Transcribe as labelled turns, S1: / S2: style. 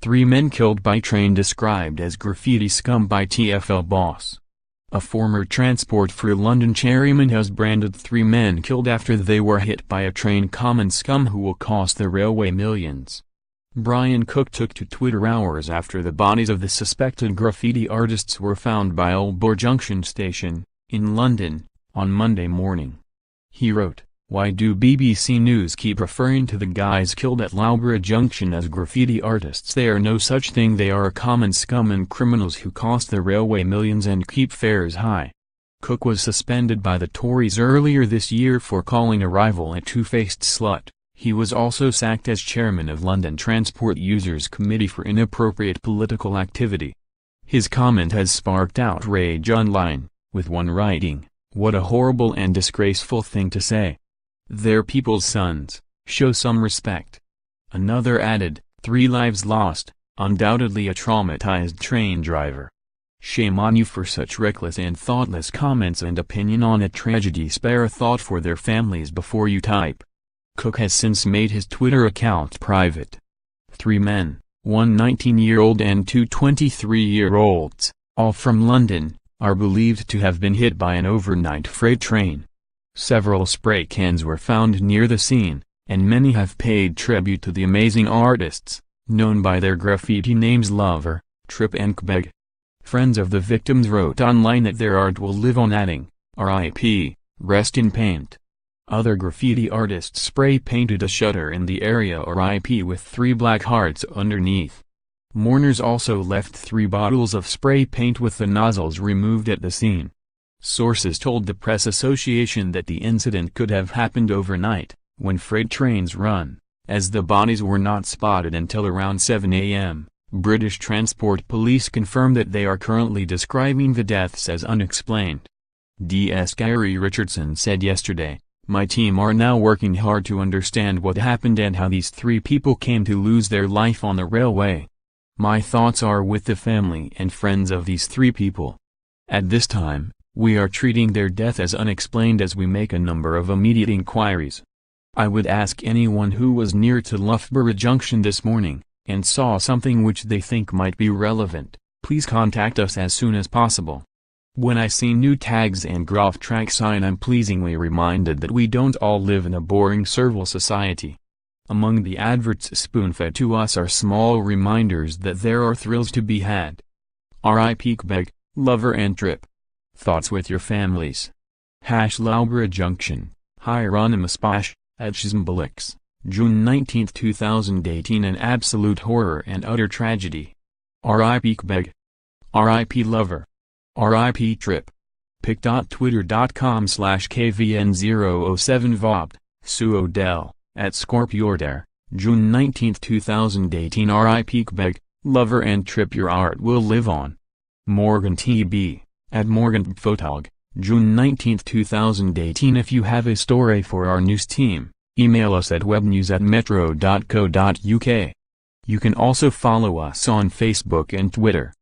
S1: 3 men killed by train described as graffiti scum by TfL boss. A former Transport for London chariman has branded 3 men killed after they were hit by a train common scum who will cost the railway millions. Brian Cook took to Twitter hours after the bodies of the suspected graffiti artists were found by Loughborough Junction station, in London, on Monday morning. He wrote, "Why do BBC News keep referring to the guys killed at Loughborough Junction as graffiti artists? They are no such thing. They are common scum and criminals who cost the railway millions and keep fares high." Cook was suspended by the Tories earlier this year for calling a rival a two-faced slut. He was also sacked as chairman of London Transport Users Committee for inappropriate political activity. His comment has sparked outrage online, with one writing, "What a horrible and disgraceful thing to say. They're people's sons, show some respect." Another added, "3 lives lost, undoubtedly a traumatized train driver. Shame on you for such reckless and thoughtless comments and opinion on a tragedy. Spare a thought for their families before you type." Cook has since made his Twitter account private. 3 men, 1 19-year-old and 2 23-year-olds, all from London, are believed to have been hit by an overnight freight train. Several spray cans were found near the scene, and many have paid tribute to the amazing artists, known by their graffiti names Lover, Trip and Kbeg. Friends of the victims wrote online that their art will live on, adding, "R.I.P., rest in paint." Other graffiti artists spray-painted a shutter in the area "R.I.P." with 3 black hearts underneath. Mourners also left 3 bottles of spray paint with the nozzles removed at the scene. Sources told the Press Association that the incident could have happened overnight, when freight trains run, as the bodies were not spotted until around 7 a.m. British Transport Police confirmed that they are currently describing the deaths as unexplained. DS Gary Richardson said yesterday, "My team are now working hard to understand what happened and how these 3 people came to lose their life on the railway. My thoughts are with the family and friends of these 3 people. At this time, we are treating their death as unexplained as we make a number of immediate inquiries. I would ask anyone who was near to Loughborough Junction this morning, and saw something which they think might be relevant, please contact us as soon as possible. When I see new tags and graph track sign, I'm pleasingly reminded that we don't all live in a boring servile society. Among the adverts spoon-fed to us are small reminders that there are thrills to be had. R.I.P. Kbeg, Lover and Trip. Thoughts with your families. #Loughborough Junction, Hieronymus Posh, @Shizmbalix, June 19, 2018. An absolute horror and utter tragedy. R.I.P. Kbeg. R.I.P. Lover. R.I.P. Trip. pic.twitter.com/kvn007vobt, Sue Odell, @Scorpiorder, June 19, 2018. R.I.P. Kbeg, Lover and Trip. Your art will live on. Morgan TB, @MorganPhotog, June 19, 2018. If you have a story for our news team, email us at webnews@metro.co.uk. You can also follow us on Facebook and Twitter.